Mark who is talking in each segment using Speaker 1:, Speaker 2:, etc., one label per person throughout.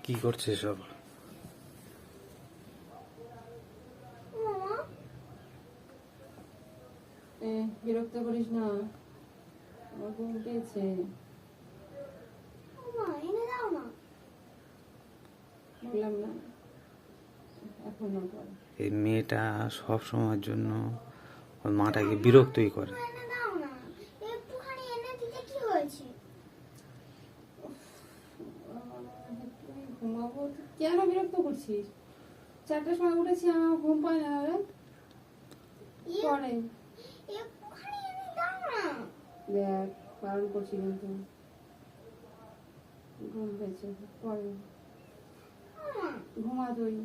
Speaker 1: কি করছে সব?
Speaker 2: বিরক্ত করিস না, আমার ঘুম পেয়েছে। বললাম না এখন না পরে।
Speaker 1: এই মেয়েটা সব সময়ের জন্য ওর মাটাকে বিরক্তই করে।
Speaker 2: ঘুমাবো, কেন বিরক্ত করছিস? 4টার সময় উঠেছি, আমার ঘুম পায় না রে। পরে দেখ, বারণ করছি কিন্তু ঘুম পেয়েছে। পরে ঘুমা তুই।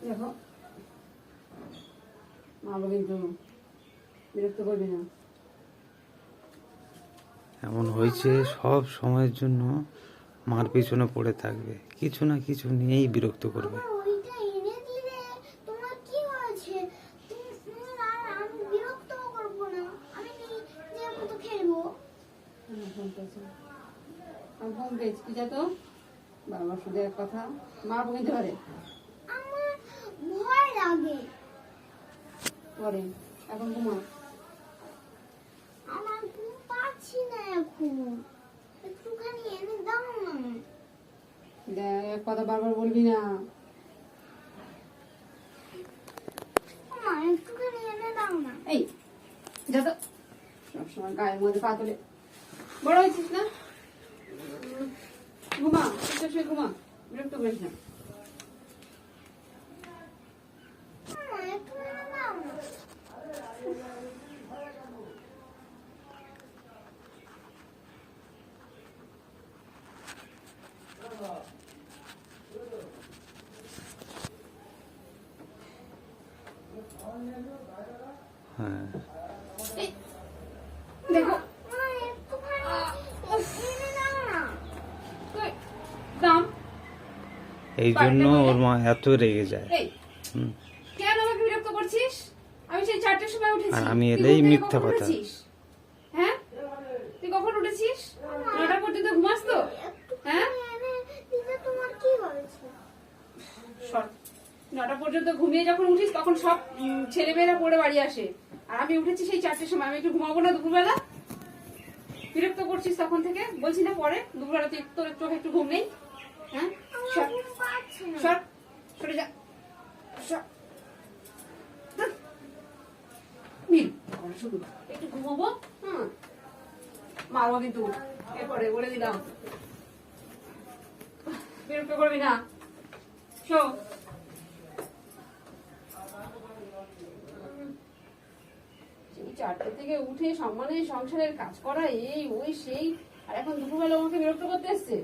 Speaker 2: দেখো, মারবো কিন্তু, বিরক্ত করবি না।
Speaker 1: এমন হয়েছে সব সময়ের জন্য মার পিছনে পড়ে থাকবে, কিছু না কিছু নিয়েই বিরক্ত করবে।
Speaker 2: ঘুম পেয়েছি, তুই যা তো। বারবার শুধু এক কথা, মারবো কিন্তু পারে। পরে এখন ঘুমা। দেখ, এক কথা বারবার বলবি না। এই যা তো, সবসময় গায়ের মধ্যে পা তোলে। বড় হয়েছিস না? ঘুমা, শুয়ে ঘুমা, বিরক্ত করিস না।
Speaker 1: হ্যাঁ,
Speaker 2: দেখো, দাম
Speaker 1: এই জন্য ওর মা এত রেগে যায়।
Speaker 2: কেন আমাকে বিরক্ত করছিস? আমি সেই 4টার সময় উঠেছি,
Speaker 1: আর আমি
Speaker 2: তুই
Speaker 1: এলেই
Speaker 2: ঘুম থেকে
Speaker 1: মিথ্যা
Speaker 2: কখন
Speaker 1: কথা।
Speaker 2: উঠেছিস? হ্যাঁ, তুই কখন উঠেছিস? 9টা পর্যন্ত ঘুমাস তো? হ্যাঁ, 9টা পর্যন্ত ঘুমিয়ে যখন উঠিস তখন সব ছেলেমেয়েরা পড়ে বাড়ি আসে, আর আমি উঠেছি সেই 4টার সময়। আমি একটু ঘুমাবো না দুপুরবেলা? বিরক্ত করছিস তখন থেকে, বলছি না পরে দুপুরবেলা তুই তোর চোখে একটু ঘুম নেই? হ্যাঁ, সর, সরে যা, সর। শুধু একটু ঘুমাবো, মারবো কিন্তু এরপরে, বলে দিলাম। বিরক্ত করবি না। শো, সেই 4টে থেকে উঠে সম্মানের সংসারের কাজ করা, এই ওই সেই, আর এখন দুপুরবেলা আমাকে বিরক্ত করতে এসছে।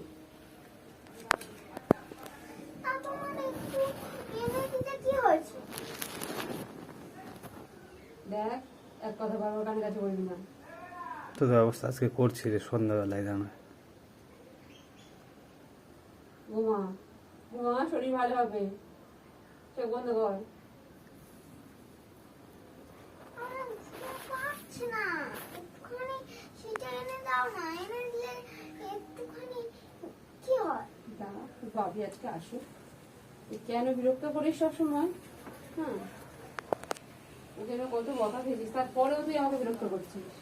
Speaker 2: দেখ, এক কথা বারবার কানে কাছে বলবি না।
Speaker 1: তোদের অবস্থা আজকে করছি রে সন্ধ্যাবেলায় জানা।
Speaker 2: ঘুমা, ঘুমা, শরীর ভালো হবে। চোখ বন্ধ কর। ভাবি আজকে আসুক, কেন বিরক্ত করিস সবসময়? হ্যাঁ, ওই জন্য কত বকা খেয়েছিস, তারপরেও তুই আমাকে বিরক্ত করছিস।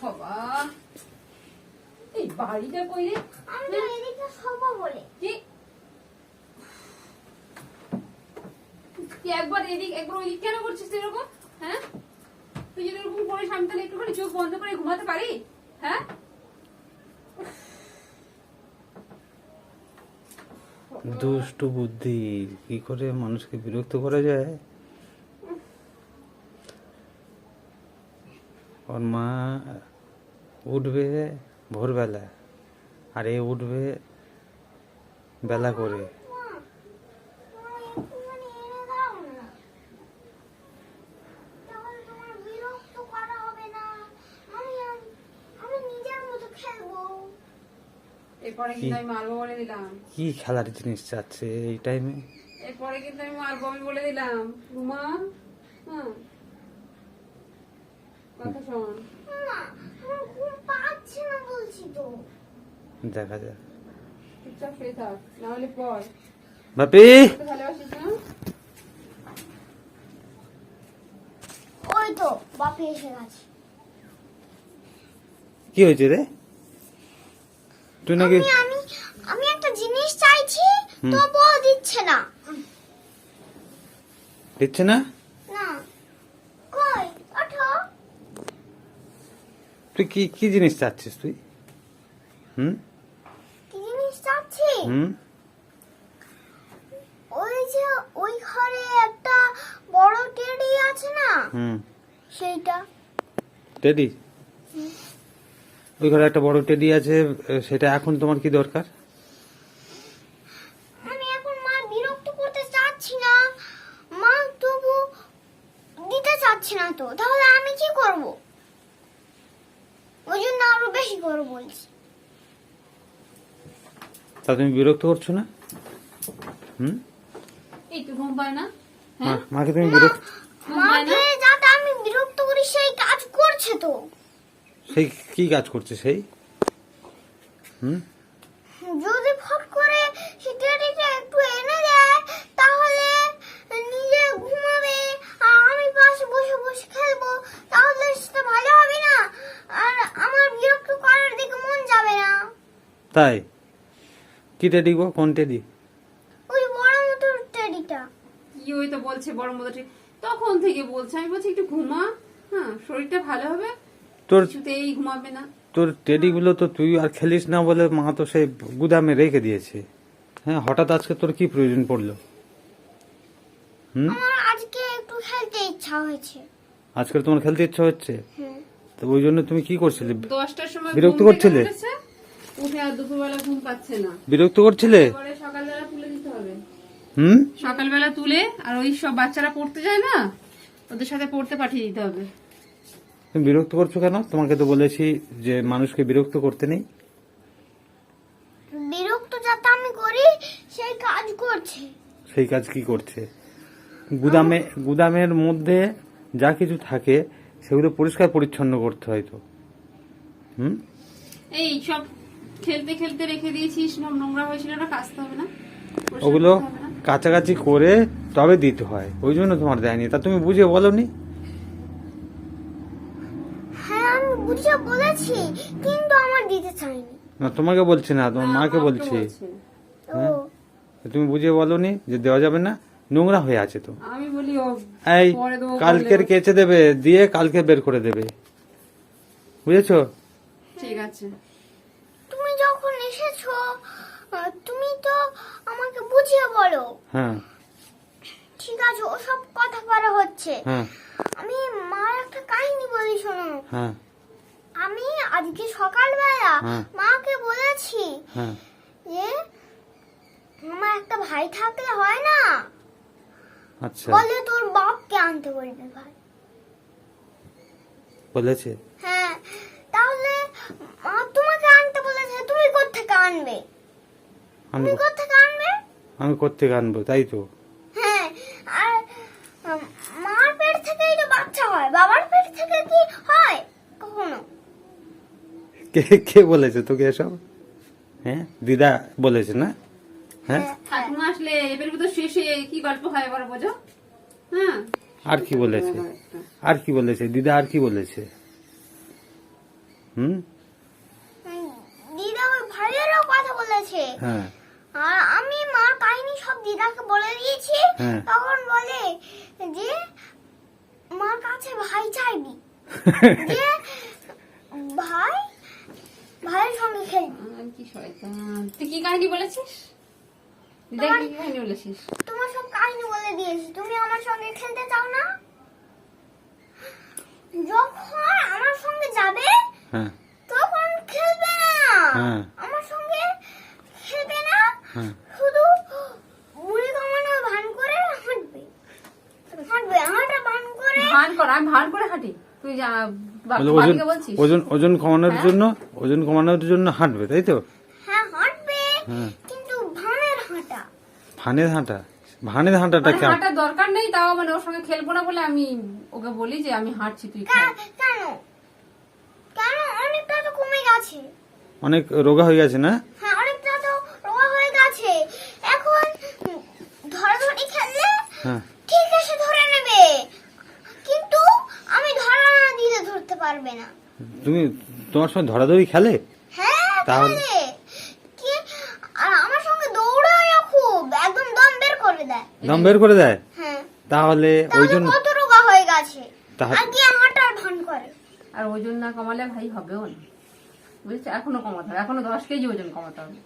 Speaker 2: বাবা, এই বাড়িটা কই রে? কি তুই একবার এদিক একবার ওইদিক কেন করছিস এরকম? হ্যাঁ, তুই যদি এরকম করিস আমি তাহলে একটুখানি চোখ বন্ধ করে ঘুমাতে পারি? হ্যাঁ,
Speaker 1: দুষ্টু বুদ্ধি, কি করে মানুষকে বিরক্ত করা যায়। ওর মা উঠবে ভোরবেলা আর এ উঠবে বেলা করে।
Speaker 3: একটুখানি এনে দাও না, তাহলে তোমার বিরক্ত করা হবে না। আমি নিজের মতো খেলবো।
Speaker 2: এরপরে কিন্তু আমি মারবো বলে দিলাম।
Speaker 1: কি খেলার জিনিস চাচ্ছে এই টাইমে?
Speaker 2: এরপরে কিন্তু আমি মারবো, আমি বলে দিলাম। ঘুমা। হ্যাঁ, কথা শোন।
Speaker 3: না, আমার ঘুম পাচ্ছে না বলছি তো।
Speaker 1: দেখা যাক।
Speaker 2: চুপচাপ শুয়ে থাক, নাহলে পর।
Speaker 1: বাপি,
Speaker 2: তো ভালোবাসিস না?
Speaker 3: ওই তো বাপি এসে গেছে।
Speaker 1: কি হয়েছে রে? তুই নাকি
Speaker 3: আমি আমি আমি একটা জিনিস চাইছি,
Speaker 1: হুম।
Speaker 3: তবুও দিচ্ছে না।
Speaker 1: দিচ্ছে না?
Speaker 3: না, কই ওঠো।
Speaker 1: তুই কি কি জিনিস চাচ্ছিস তুই? হুম
Speaker 3: কি জিনিস চাচ্ছি?
Speaker 1: হুম
Speaker 3: ওই যে ওই ঘরে একটা বড় টেডি আছে না,
Speaker 1: হুম
Speaker 3: সেইটা।
Speaker 1: টেডি? ওই ঘরে একটা বড় টেডি আছে, সেটা এখন তোমার কি দরকার?
Speaker 3: আমি এখন মা বিরক্ত করতে চাচ্ছি না, মা তবু দিতে চাচ্ছি না, তো তাহলে আমি কি করব? ওই জন্য আরো বেশি করে বলছি।
Speaker 1: তা তুমি বিরক্ত করছো না? হুম
Speaker 2: এই তো ঘুম পায় না? হ্যাঁ,
Speaker 1: মাকে তুমি বিরক্ত,
Speaker 2: ঘুম পায় না?
Speaker 3: মাকে যাতে আমি বিরক্ত করি সেই কাজ করছে তো।
Speaker 1: সেই কি কাজ করছে সেই? হুম
Speaker 3: যদি ফট করে টেডিটা একটু এনে দেয়, তাহলে নিজে ঘুমাবে আর আমি পাশে বসে বসে খেলবো, তাহলে সেটা ভালো হবে না? আর আমার বিরক্ত করার দিকে মন যাবে না।
Speaker 1: তাই? কি টেডি গো? কোন টেডি?
Speaker 3: ওই বড় মতো টেডিটা।
Speaker 2: কি ওই তো বলছে বড় মতো তখন থেকে বলছে, আমি বলছি একটু ঘুমা। হ্যাঁ, শরীরটা ভালো হবে।
Speaker 1: তোর
Speaker 2: কিছুতেই ঘুমাবে না।
Speaker 1: তোর টেডি গুলো তো তুই আর খেলিস না বলে মা তো সেই গুদামে রেখে দিয়েছে। হ্যাঁ, হঠাৎ আজকে তোর কি প্রয়োজন পড়লো? হুম
Speaker 3: আমার আজকে একটু খেলতে ইচ্ছা হয়েছে।
Speaker 1: আজকাল তোমার খেলতে ইচ্ছা হচ্ছে,
Speaker 3: হুম।
Speaker 1: তো ওই জন্য তুমি কি করছিলে?
Speaker 2: 10টার সময়
Speaker 1: বিরক্ত
Speaker 2: ঘুম থেকে
Speaker 1: করছিলে?
Speaker 2: উঠেছে, উঠে আর দুপুরবেলা ঘুম পাচ্ছে না।
Speaker 1: বিরক্ত করছিলে?
Speaker 2: পরে সকালবেলা তুলে দিতে হবে।
Speaker 1: হুম
Speaker 2: সকালবেলা তুলে, আর ওই সব বাচ্চারা পড়তে যায় না, ওদের সাথে পড়তে পাঠিয়ে দিতে হবে।
Speaker 1: তুমি বিরক্ত করছো কেন? তোমাকে তো বলেছি যে মানুষকে বিরক্ত করতে নেই।
Speaker 3: বিরক্ত যাতে আমি করি সেই কাজ করছে।
Speaker 1: সেই কাজ কি করছে? গুদামের মধ্যে যা কিছু থাকে সেগুলো পরিষ্কার পরিচ্ছন্ন করতে হয় তো। হুম
Speaker 2: এই সব খেলতে খেলতে রেখে দিয়েছিস, নোংরা হয়েছিল না, কাচতে হবে না? পরিষ্কার
Speaker 1: ওগুলো
Speaker 2: করতে হবে না?
Speaker 1: কাছাকাছি করে তবে দিতে হয়, ওই জন্য তোমার দেয়নি। তা তুমি বুঝে বলনি?
Speaker 3: হ্যাঁ, আমি বুঝে বলেছি, কিন্তু আমার দিতে চাইনি।
Speaker 1: না, তোমাকে বলছি না, তোমার
Speaker 2: না,
Speaker 1: মাকে
Speaker 2: আমাকে
Speaker 1: বলছি।
Speaker 2: বলছে।
Speaker 3: ও
Speaker 1: হ্যাঁ? তুমি বুঝে বলনি যে দেওয়া যাবে না, নোংরা হয়ে আছে তো।
Speaker 2: আমি বলি ও
Speaker 1: এই
Speaker 2: পরে দেবো
Speaker 1: কালকের
Speaker 2: বললে।
Speaker 1: কেচে দেবে, দিয়ে কালকে বের করে দেবে, বুঝেছো?
Speaker 2: ঠিক আছে।
Speaker 3: তুমি যখন এসেছো, তুমি তো আমাকে বুঝিয়ে বলো।
Speaker 1: হ্যাঁ
Speaker 3: ঠিক আছে, ওসব কথা বলা হচ্ছে।
Speaker 1: হ্যাঁ
Speaker 3: আমি মার একটা কাহিনী বলি, শোনো।
Speaker 1: হ্যাঁ
Speaker 3: আমি আজকে সকালবেলা
Speaker 1: হ্যাঁ।
Speaker 3: মাকে বলেছি
Speaker 1: হ্যাঁ
Speaker 3: যে আমার একটা ভাই থাকলে হয় না,
Speaker 1: আচ্ছা,
Speaker 3: বলে তোর বাপকে আনতে বলবে ভাই।
Speaker 1: বলেছে?
Speaker 3: হ্যাঁ, তাহলে মা তোমাকে আনতে বলেছে, তুমি কোত্থেকে আনবে? তুমি
Speaker 1: আনবো,
Speaker 3: কোত্থেকে আনবে?
Speaker 1: আমি কোত্থেকে আনবো? তাই তো।
Speaker 3: হ্যাঁ, আর মার পেট থেকেই তো বাচ্চা হয়, বাবার পেট থেকে কি হয় কখনো?
Speaker 1: কে কে বলেছে তোকে এসব? হ্যাঁ, দিদা বলেছে না? হ্যাঁ,
Speaker 2: ঠাকুমা আসলে এবার তো শেষে কি গল্প হয় এবার বোঝো। হ্যাঁ,
Speaker 1: আর কি বলেছে? আর কি বলেছে দিদা? আর কি বলেছে? হুম
Speaker 3: দিদা ওই ভাইয়েরও কথা বলেছে।
Speaker 1: হ্যাঁ
Speaker 3: আর আমি মার কাহিনী সব দিদাকে বলে দিয়েছি।
Speaker 1: হ্যাঁ।
Speaker 3: তখন বলে যে মার কাছে ভাই চাইবি, যে ভাইয়ের সঙ্গে খেলবি।
Speaker 2: আর কি শয়তান, তুই কি কাহিনী বলেছিস? দেখ কি কাহিনী বলেছিস।
Speaker 3: তোমার সব কাহিনী বলে দিয়েছি, তুমি আমার সঙ্গে খেলতে চাও না? যখন আমার
Speaker 1: হ্যাঁ
Speaker 3: তখন খেলবে না,
Speaker 1: হ্যাঁ
Speaker 3: আমার সঙ্গে খেলবে না,
Speaker 1: হ্যাঁ
Speaker 3: শুধু বুড়ি কামানোর ভান করে হাঁটবে, হাঁটা ভান করে।
Speaker 2: ভান কর, আমি ভান করে হাঁটি, তুই
Speaker 1: বলে ওজন
Speaker 2: বাকিকে বলছিস?
Speaker 1: ওজন ওজন কমানোর জন্য হাঁটবে, তাই তো?
Speaker 3: হ্যাঁ হাঁটবে,
Speaker 1: হ্যাঁ
Speaker 3: কিন্তু ভানের হাঁটা।
Speaker 1: ভানের হাঁটাটা
Speaker 2: মানে
Speaker 1: কেমন?
Speaker 2: হাঁটার দরকার নেই, তাও মানে ওর সঙ্গে খেলবো না বলে আমি ওকে বলি যে আমি হাঁটছি, তুই খেল।
Speaker 3: কেন কেন অনেকটা তো কমে গেছে।
Speaker 1: অনেক রোগা হয়ে গেছে না?
Speaker 3: হ্যাঁ অনেকটা তো রোগা হয়ে গেছে। এখন ধরাধরি খেললে
Speaker 1: হ্যাঁ
Speaker 3: ঠিক আছে ধরে নেবে, কিন্তু আমি ধরা না দিলে ধরতে পারবে না।
Speaker 1: তোমার সঙ্গে ধরাধরি খেলে?
Speaker 3: হ্যাঁ
Speaker 1: তাহলে?
Speaker 3: তাহলে কি, আর আমার সঙ্গে দৌড়ায় খুব, একদম দম বের করে দেয়।
Speaker 1: দম বের করে দেয়?
Speaker 3: হ্যাঁ
Speaker 1: তাহলে ওই
Speaker 3: তাহলে
Speaker 1: জন্য
Speaker 3: কত রোগা হয়ে গেছে,
Speaker 1: তাহলে-
Speaker 3: আগে হাঁটার ভান করে।
Speaker 2: আর ওজন না কমালে ভাই হবেও না, বুঝছো? এখনো কমাতে হবে, এখনো 10 কেজি ওজন কমাতে হবে।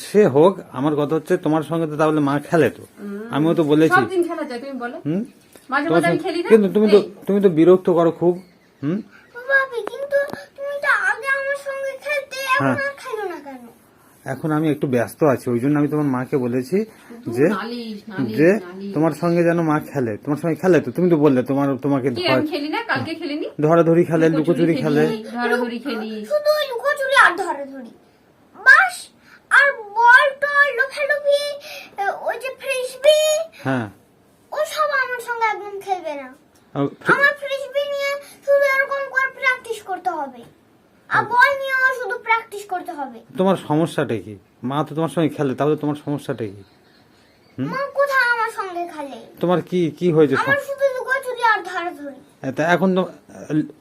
Speaker 1: সে হোক, আমার কথা হচ্ছে তোমার সঙ্গে তো তাহলে মা খেলে তো, আমিও তো বলেছি।
Speaker 2: সব দিন খেলা যায়, তুমি বলো।
Speaker 1: হুম
Speaker 2: মাঝে
Speaker 1: তোমার
Speaker 2: মাঝে আমি
Speaker 1: সঙ্গে-
Speaker 2: খেলি না,
Speaker 1: কিন্তু
Speaker 2: এই,
Speaker 1: তুমি তো বিরক্ত করো খুব। হুম
Speaker 3: বাপি কিন্তু তুমি তো আগে আমার সঙ্গে খেলতে, এখন
Speaker 1: হ্যাঁ।
Speaker 3: আর খেলো না কেন?
Speaker 1: এখন আমি একটু ব্যস্ত আছি, ওই জন্য আমি তোমার মাকে বলেছি যে
Speaker 2: নালিশ নালিশ
Speaker 1: যে
Speaker 2: নালিশ।
Speaker 1: তোমার সঙ্গে যেন মা খেলে। তোমার সঙ্গে খেলে তো, তুমি তো বললে তোমাকে
Speaker 2: কি আমি খেলি না? কালকে খেলিনি?
Speaker 1: ধরাধরি খেলে, লুকোচুরি খেলে।
Speaker 2: ধরাধরি খেলি।
Speaker 3: শুধু ওই লুকোচুরি আর ধরাধরি বাস, আর বল টল লোফালুফি, ওই যে ফ্রিসবি,
Speaker 1: হ্যাঁ
Speaker 3: ও সব আমার সঙ্গে একদম খেলবে না।
Speaker 1: আর
Speaker 3: আমার ফ্রিসবি নিয়ে শুধু এরকম করে প্র্যাকটিস করতে হবে, আর বল নিয়েও শুধু প্র্যাকটিস করতে হবে।
Speaker 1: তোমার সমস্যাটা কি? মা তো তোমার সঙ্গে খেলে, তাহলে তোমার সমস্যাটা কি?
Speaker 3: মা কোথায় আমার সঙ্গে খেলে?
Speaker 1: তোমার কি হয়েছে?
Speaker 3: আমার শুধু লুকোচুরি আর ধরাধরি।
Speaker 1: তা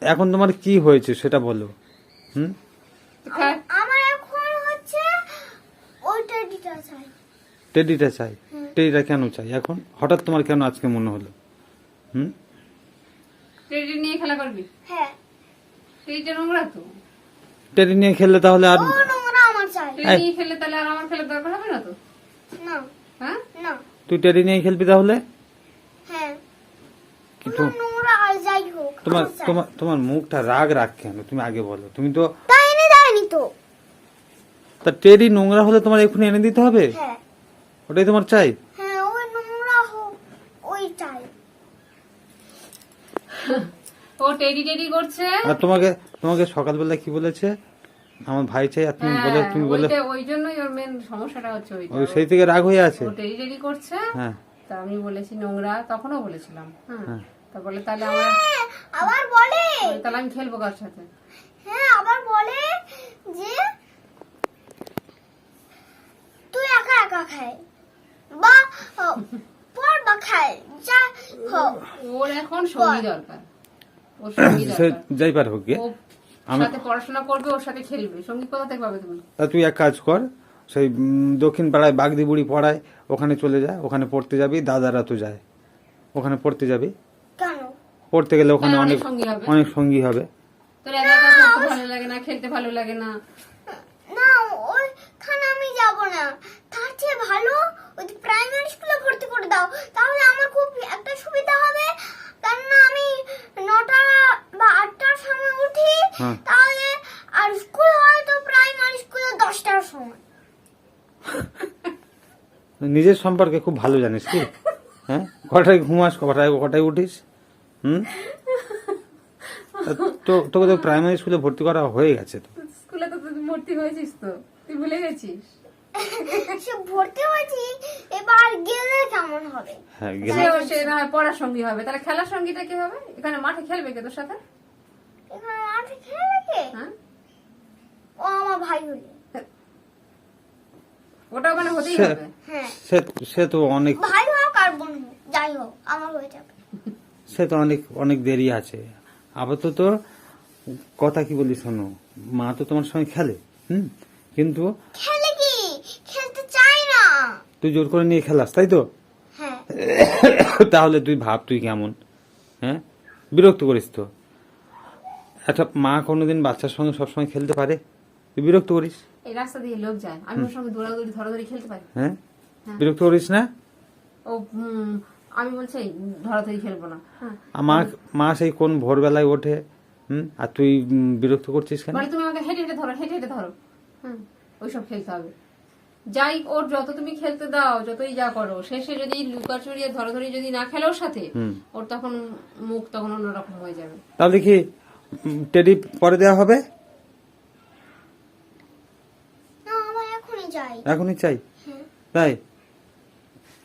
Speaker 1: এখন তোমার কি হয়েছে সেটা বলো। হুম
Speaker 2: খা-
Speaker 3: আমার এখন হচ্ছে ওই টেডিটা চাই।
Speaker 1: টেডিটা চাই? টেডিটা কেন চাই এখন হঠাৎ তোমার, কেন আজকে মনে হলো? হুম
Speaker 2: টেডি নিয়ে খেলা করবি?
Speaker 3: হ্যাঁ
Speaker 2: টেডিটা নোংরা তো।
Speaker 1: টেডি নিয়ে খেললে তাহলে আর
Speaker 3: ও নোংরা আমার চাই।
Speaker 2: টেডি নিয়ে খেললে তাহলে আর আমার খেলার দরকার হবে না তো?
Speaker 3: না
Speaker 2: হ্যাঁ,
Speaker 3: না
Speaker 1: তুই টেডি নিয়ে খেলবি তাহলে?
Speaker 3: হ্যাঁ
Speaker 1: কিন্তু
Speaker 3: নোংরা আর যাই হোক
Speaker 1: তোমার
Speaker 3: আমার চাই।
Speaker 1: তোমার তোমার মুখটা রাগ কেন? তুমি আগে বলো। তুমি তো
Speaker 3: তাই এনে দেয়নি তো।
Speaker 1: তা টেডি নোংরা হলে তোমার এক্ষুনি এনে দিতে হবে?
Speaker 3: হ্যাঁ
Speaker 1: ওটাই তোমার চাই?
Speaker 3: হ্যাঁ ওই নোংরা হোক, ওই চাই।
Speaker 2: ও টেডি টেডি করছে।
Speaker 1: আর তোমাকে সকালবেলা কি বলেছে? আমার ভাই চাই, আর তুমি বলে
Speaker 2: ওই জন্যই ওর মেন সমস্যাটা হচ্ছে ওইটা।
Speaker 1: ওই সেই থেকে রাগ হয়ে আছে।
Speaker 2: ও টেডি টেডি করছে,
Speaker 1: হ্যাঁ
Speaker 2: তা আমি বলেছি নোংরা, তখনও বলেছিলাম। হ্যাঁ,
Speaker 1: হ্যাঁ।
Speaker 2: তা বলে তাহলে আমার,
Speaker 3: হ্যাঁ, আবার বলে,
Speaker 2: তাহলে আমি খেলবো কার সাথে?
Speaker 3: হ্যাঁ আবার বলে যে তুই একা একা খায় বা পর বা খায় যা হোক।
Speaker 2: ওর এখন সঙ্গী দরকার, ওর সঙ্গী
Speaker 1: সে
Speaker 2: দরকার।
Speaker 1: যাই পার হোক গে।
Speaker 2: ও সাথে পড়াশোনা করবে, ওর সাথে খেলবে, সঙ্গী কোথা থেকে পাবে তুমি?
Speaker 1: তা তুই এক কাজ কর, সেই দক্ষিণ পাড়ায় বাগদি বুড়ি পড়ায়, ওখানে চলে যায়, ওখানে পড়তে যাবি। দাদারা তো যায়, ওখানে পড়তে যাবি।
Speaker 3: কেন?
Speaker 1: পড়তে গেলে ওখানে
Speaker 2: তাহলে
Speaker 1: অনেক
Speaker 2: সঙ্গী হবে।
Speaker 1: অনেক সঙ্গী হবে।
Speaker 2: তোর একা একা পড়তে ভালো লাগে না, খেলতে ভালো লাগে না?
Speaker 3: না ওইখানে আমি যাব না, তার চেয়ে ভালো ওই প্রাইমারি স্কুলে ভর্তি করে দাও, তাহলে আমার খুব একটা সুবিধা হবে। কেননা আমি 9টা বা 8টার সময় উঠি,
Speaker 1: হ্যাঁ।
Speaker 3: তাহলে আর স্কুল হয়তো প্রাইমারি স্কুলে 10টার সময়।
Speaker 1: নিজের সম্পর্কে খুব ভালো জানিস কি? হ্যাঁ, কটায় ঘুমাস, কটায় উঠিস? হুম তোকে তো প্রাইমারি স্কুলে ভর্তি করা হয়ে গেছে তো।
Speaker 2: স্কুলে তো তুই ভর্তি হয়েছিস, তো তুই ভুলে গেছিস?
Speaker 3: সে ভর্তি হয়েছি, এবার গেলে কেমন হবে?
Speaker 1: হ্যাঁ গেলে
Speaker 2: সে না হয় পড়ার সঙ্গী হবে, তাহলে খেলার সঙ্গীটা কি হবে? এখানে মাঠে খেলবে কে তোর সাথে?
Speaker 3: এখানে মাঠে খেলে কে?
Speaker 2: হ্যাঁ,
Speaker 3: ও আমার ভাই হলে।
Speaker 2: ওটা মানে হতেই
Speaker 1: সে-
Speaker 2: হবে।
Speaker 3: হ্যাঁ
Speaker 1: সে তো অনেক
Speaker 3: ভাই হোক আর বোন হোক, যাই হোক আমার হয়ে যাবে।
Speaker 1: অনেক দেরি আছে। আপাতত কথা কি বলি শোনো, মা তো তোমার সঙ্গে খেলে, কিন্তু
Speaker 3: খেলে কি, খেলতে চাই না।
Speaker 1: তুই জোর করে নিয়ে খেলাস, তাই তো?
Speaker 3: হ্যাঁ
Speaker 1: তাহলে তুই ভাব তুই কেমন, হ্যাঁ, বিরক্ত করিস তো। একটা মা কোনোদিন বাচ্চার সঙ্গে সবসময় খেলতে পারে? তুই বিরক্ত করিস।
Speaker 2: এই রাস্তা দিয়ে লোক যায়, আমি ওর সঙ্গে দৌড়াদৌড়ি ধরাধরি খেলতে পারি?
Speaker 1: হ্যাঁ,
Speaker 2: হ্যাঁ।
Speaker 1: বিরক্ত করিস না?
Speaker 2: ও আমি বলছি ধরাধরি খেলবো না। হ্যাঁ,
Speaker 1: আর মা সেই কোন ভোরবেলায় ওঠে, আর তুই বিরক্ত করছিস কেন?
Speaker 2: মানে তুমি আমাকে হেঁটে হেঁটে ধরো ওইসব খেলতে হবে। যাই ওর যত তুমি খেলতে দাও, যতই যা করো, শেষে যদি লুকাচুরি আর ধরাধরি যদি না খেলো ওর সাথে, ওর তখন মুখ তখন অন্যরকম হয়ে যাবে।
Speaker 1: তাহলে কি টেডি পরে দেওয়া হবে?
Speaker 3: না, আমার এখনই চাই।
Speaker 1: এখনই চাই? তাই?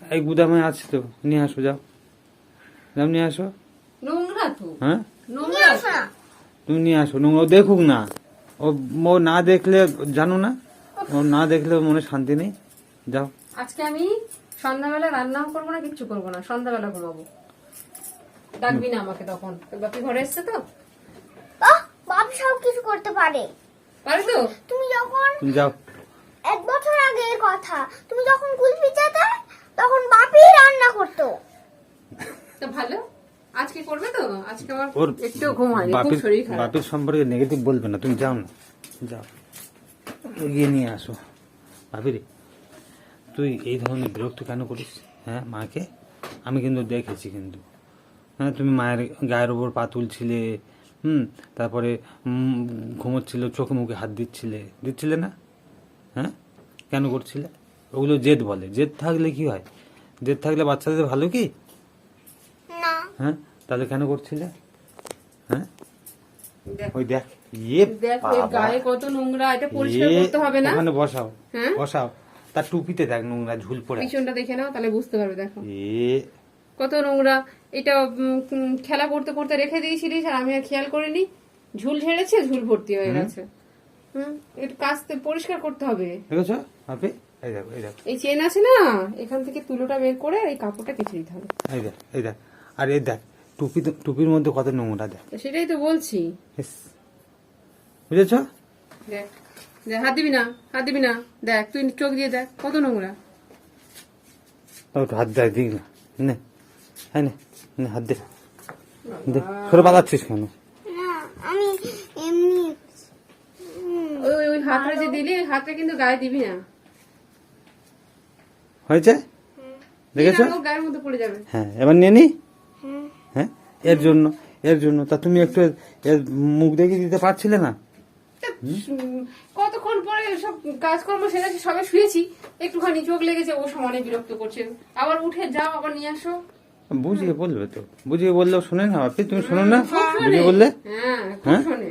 Speaker 1: এই গুদামে আছে তো, নিয়ে আসো, যাও যাও নিয়ে আসো।
Speaker 2: নোংরা তো,
Speaker 1: হ্যাঁ
Speaker 2: নোংরা তো।
Speaker 1: তুমি নিয়ে আসো, নোংরা ও দেখুক না। ও না দেখলে, জানো না, ও না দেখলে ওর মনে শান্তি নেই। যাও।
Speaker 2: আজকে আমি সন্ধ্যাবেলা রান্নাও করবো না, কিচ্ছু করবো না, সন্ধ্যাবেলা ঘুমাবো। ডাকবি না আমাকে তখন, তোর বাপি ঘরে এসছে তো।
Speaker 3: বাপ সব কিছু করতে পারে।
Speaker 2: পারে তো?
Speaker 3: তুমি যখন
Speaker 1: তুমি যাও।
Speaker 3: 1 বছর আগের কথা, তুমি যখন কুলপি যেতে তখন বাপি রান্না করতো।
Speaker 2: তো ভালো, আজকে করবে তো? আজকে আমার
Speaker 1: ওর
Speaker 2: একটু ঘুম হয়নি, খুব শরীর খারাপ।
Speaker 1: বাপির সম্পর্কে নেগেটিভ বলবে না, তুমি যাও না, যাও এগিয়ে নিয়ে আসো। ভাবি রে, তুই এই ধরনের বিরক্ত কেন করিস? হ্যাঁ, মাকে আমি কিন্তু দেখেছি, কিন্তু হ্যাঁ, তুমি মায়ের গায়ের ওপর পা তুলছিলে, তারপরে ঘুমোচ্ছিল, চোখে মুখে হাত দিচ্ছিলে না? হ্যাঁ, কেন করছিলে? ওগুলো জেদ বলে। জেদ থাকলে কি হয়? জেদ থাকলে বাচ্চাদের ভালো কি?
Speaker 3: না,
Speaker 1: হ্যাঁ, তাহলে কেন করছিলে? হ্যাঁ,
Speaker 2: দেখ,
Speaker 1: ওই দেখ, ইয়ে
Speaker 2: দেখ এর গায়ে কত নোংরা, এটা পরিষ্কার করতে হবে না?
Speaker 1: ওখানে বসাও,
Speaker 2: হ্যাঁ?
Speaker 1: বসাও। তার টুপিতে দেখ নোংরা ঝুল পড়ে আছে।
Speaker 2: পিছনটা দেখে নাও, তাহলে বুঝতে পারবে। দেখো
Speaker 1: এ
Speaker 2: কত নোংরা। এটা খেলা করতে করতে রেখে দিয়েছিলিস, আর আমি আর খেয়াল করিনি। ঝুল ঝেড়েছে, ঝুল ভর্তি হয়ে গেছে। এটা কাচতে পরিষ্কার করতে হবে।
Speaker 1: দেখেছো আপনি? এই দেখো, এই দেখো,
Speaker 2: এই চেন আছে না, এখান থেকে তুলোটা বের করে এই কাপড়টা কেচে দিতে হবে।
Speaker 1: এই দেখ, এই দেখ। আর এই দেখ, টুপির মধ্যে কত নোংরা, দেখ।
Speaker 2: তো সেটাই তো বলছি।
Speaker 1: ইস, বুঝেছো?
Speaker 2: দেখ দেখ, হাত দিবি না, হাত দিবি না। দেখ, তুই চোখ দিয়ে দেখ কত নোংরা।
Speaker 1: তাও একটু হাত দেয়, দিক না। নে, হ্যাঁ, নে হাত দে। সরে পালাচ্ছিস কেন?
Speaker 3: না, আমি এমনি
Speaker 2: ওই ওই হাতটা যে দিলি, ওই হাতটা কিন্তু গায়ে দিবি না।
Speaker 1: হয়েছে? দেখেছো?
Speaker 2: দিলে ও গায়ের মধ্যে পড়ে যাবে।
Speaker 1: হ্যাঁ, এবার নিয়ে নি। হ্যাঁ, এর জন্য তা তুমি একটু এর মুখ দেখে দিতে পারছিলে না?
Speaker 2: কতক্ষণ পরে সব কাজকর্ম সেরে সবাই শুয়েছি, একটুখানি চোখ লেগেছে, ও সমানে বিরক্ত করছে। আবার উঠে যাও, আবার নিয়ে আসো।
Speaker 1: বুঝিয়ে বলবে তো, বুঝিয়ে বললেও শোনে না বাপি, তুমি শোনো না?
Speaker 2: খুব শোনে।
Speaker 1: বুঝিয়ে বললে,
Speaker 2: হ্যাঁ, খুব
Speaker 1: হ্যাঁ?
Speaker 2: শোনে।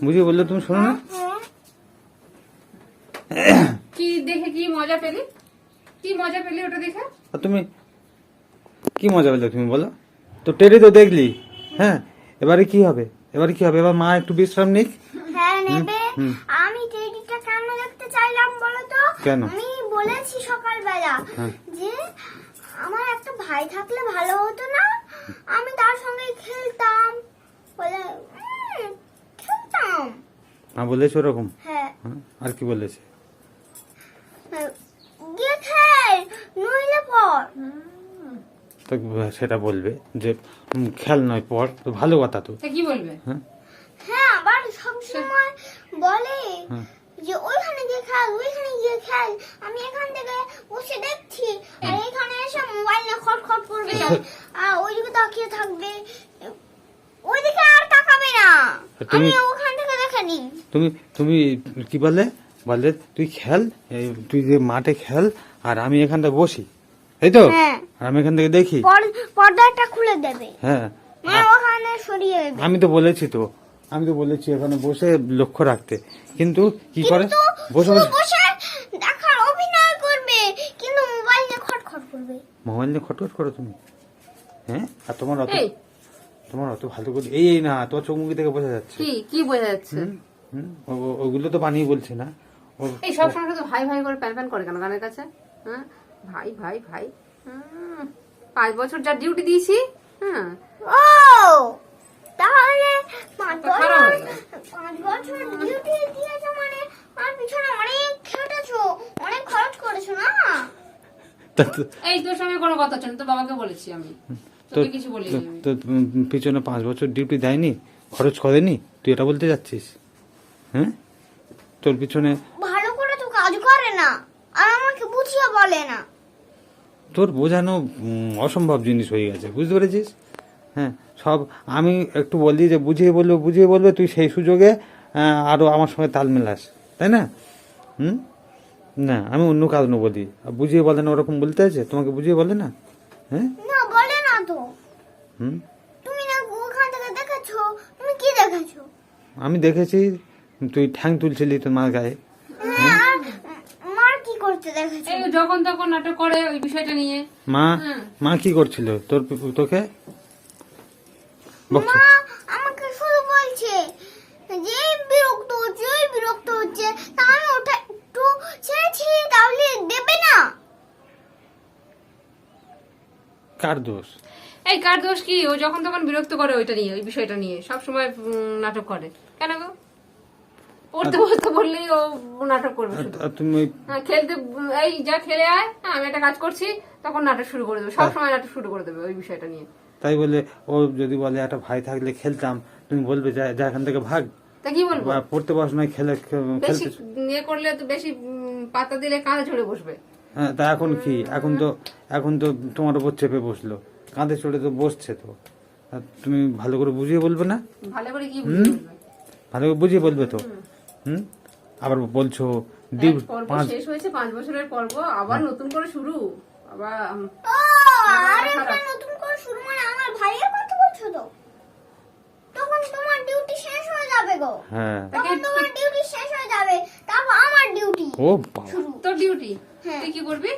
Speaker 1: বুঝিয়ে বললে তুমি শোনো না?
Speaker 2: কি দেখে কি মজা পেলি? কি মজা পেলি ওটা দেখে?
Speaker 1: আর তুমি কি মজা পেলে তুমি বলো তো? টেরি তো দেখলি। হ্যাঁ, এবারে কি হবে? এবার মা একটু বিশ্রাম নিক।
Speaker 3: হ্যাঁ নেবে। আমি টেডিটা কেন দেখতে চাইলাম বলো তো?
Speaker 1: কেন?
Speaker 3: আমি বলেছি সকালবেলা যে আমার একটা ভাই থাকলে ভালো হতো না, আমি তার সঙ্গে খেলতাম বলে খেলতাম।
Speaker 1: মা বলেছে ওরকম?
Speaker 3: হ্যাঁ,
Speaker 1: হ্যাঁ, আর কি বলেছে?
Speaker 3: গিয়ে খেল নইলে পর।
Speaker 1: তো সেটা বলবে যে খেল নয় পর, তো ভালো কথা তো।
Speaker 2: তা কি বলবে?
Speaker 1: হ্যাঁ,
Speaker 3: হ্যাঁ, আবার সবসময় বলে যে ওইখানে গিয়ে খেল, ওইখানে গিয়ে খেল। আমি এখান থেকে বসে দেখছি, আর এখানে এসে মোবাইল নিয়ে খটখট করবে, আর ওইদিকে তাকিয়ে থাকবে, ওইদিকে আর তাকাবে না। আমি ওখান থেকে দেখে নি।
Speaker 1: তুমি কি বললে? তুই খেল, তুই যে মাঠে খেল, আর আমি এখানটা বসি, এই তো?
Speaker 3: হ্যাঁ।
Speaker 1: আর আমি এখান থেকে দেখি।
Speaker 3: পর্দাটা খুলে দেবে,
Speaker 1: হ্যাঁ,
Speaker 3: মানে ওখানে সরিয়ে দেবে।
Speaker 1: আমি তো বলেছি এখানে বসে লক্ষ্য রাখতে, কিন্তু কি করে?
Speaker 3: কিন্তু
Speaker 1: বসে
Speaker 3: শুধু
Speaker 1: বসে
Speaker 3: বসে দেখার অভিনয় করবে, কিন্তু মোবাইল নিয়ে খটখট করবে।
Speaker 1: মোবাইল নিয়ে খটখট করো তুমি? হ্যাঁ, আর তোমার
Speaker 2: এই,
Speaker 1: অত ভালো করে এই না, তোমার চোখ মুখি থেকে বোঝা যাচ্ছে।
Speaker 2: কি বোঝা যাচ্ছে?
Speaker 1: ওগুলো তো বানিয়ে বলছে না।
Speaker 2: এই সব সময় তো ভাই ভাই করে প্যান প্যান করে কেন গানের কাছে? হ্যাঁ, ভাই ভাই ভাই। 5 বছর যা ডিউটি দিয়েছি। হ্যাঁ,
Speaker 3: ও তাহলে 5
Speaker 2: খারাপ
Speaker 3: বছর
Speaker 2: হয়ে গেল।
Speaker 3: 5 বছর ডিউটি দিয়েছো মানে আর পিছনে অনেক খেটেছো, অনেক খরচ করেছো না?
Speaker 2: এই তোর সঙ্গে কোনো কথা হচ্ছে না, তোর বাবাকে বলেছি আমি, তোকে কিছু বলিনি আমি।
Speaker 1: তো পিছনে 5 বছর ডিউটি দেয়নি, খরচ করেনি, তুই এটা বলতে যাচ্ছিস? হ্যাঁ, তোর পিছনে
Speaker 3: ভালো করে তো কাজ করে না, আর আমাকে বুঝিয়ে বলে না।
Speaker 1: তোর বোঝানো অসম্ভব জিনিস হয়ে গেছে, বুঝতে পেরেছিস? হ্যাঁ, সব আমি একটু বলি যে বুঝিয়ে বলবে, তুই সেই সুযোগে আরো আমার সঙ্গে তাল মেলাস, তাই না? হুম, না আমি অন্য কারণে বলি, বুঝিয়ে বলে না, ওরকম বলতে আছে তোমাকে, বুঝিয়ে বলে না? হ্যাঁ,
Speaker 3: না বলে না তো।
Speaker 1: হুম,
Speaker 3: তুমি না ওখান থেকে দেখাচ্ছো, তুমি কি দেখাচ্ছো?
Speaker 1: আমি দেখেছি তুই ঠ্যাং তুলছিলি তোর মার গায়ে।
Speaker 3: হ্যাঁ, আর মার কি করতে দেখাচ্ছো?
Speaker 2: এই যখন তখন নাটক করে ওই বিষয়টা নিয়ে।
Speaker 1: মা
Speaker 2: হ্যাঁ।
Speaker 1: মা কি করছিল তোকে বকছে?
Speaker 3: মা আমাকে শুধু বলছে যে বিরক্ত হচ্ছে, তা আমি ওটা একটু ছেড়েছি, তাহলে দেবে না।
Speaker 1: কার দোষ?
Speaker 2: এই কার দোষ কি? ও যখন তখন বিরক্ত করে ওইটা নিয়ে, ওই বিষয়টা নিয়ে সব সময় নাটক করে কেন গো? পড়তে বসতে বললেই ও নাটক করবে শুধু।
Speaker 1: আর তুমি ওই
Speaker 2: হ্যাঁ, খেলতে এই যা খেলে আয়, হ্যাঁ, আমি একটা কাজ করছি, তখন নাটক শুরু করে দেবে, সব সময় নাটক শুরু করে দেবে ওই বিষয়টা নিয়ে।
Speaker 1: তাই বলে ও যদি বলে একটা ভাই থাকলে খেলতাম, তুমি বলবে যা এখান থেকে ভাগ,
Speaker 2: তা কি বলবো?
Speaker 1: বা পড়তে পড়াশোনায়
Speaker 2: বেশি
Speaker 1: খেলতে।
Speaker 2: ইয়ে করলে তো বেশি পাতা দিলে কাঁধে চড়ে বসবে।
Speaker 1: হ্যাঁ, তা এখন কি? এখন তো তোমার উপর চেপে বসলো, কাঁধে চড়ে তো বসছে তো। আর তুমি ভালো করে বুঝিয়ে বলবে না?
Speaker 2: ভালো করে কি বুঝবে?
Speaker 1: ভালো করে বুঝিয়ে বলবে তো। হুম, আবার বলছো
Speaker 2: এক পর্ব শেষ হয়েছে, 5 বছরের পর্ব, আবার নতুন করে শুরু। আবার
Speaker 3: ও, আর একটা নতুন করে শুরু মানে আমার ভাইয়ের কথা বলছো তো? তখন তোমার ডিউটি শেষ হয়ে যাবে গো।
Speaker 1: হ্যাঁ,
Speaker 3: তখন তোমার ডিউটি শেষ হয়ে যাবে, তারপর আমার ডিউটি
Speaker 1: ও বাবা,
Speaker 3: শুরু।
Speaker 2: তোর ডিউটি,
Speaker 3: হ্যাঁ।
Speaker 2: তুই কি করবি?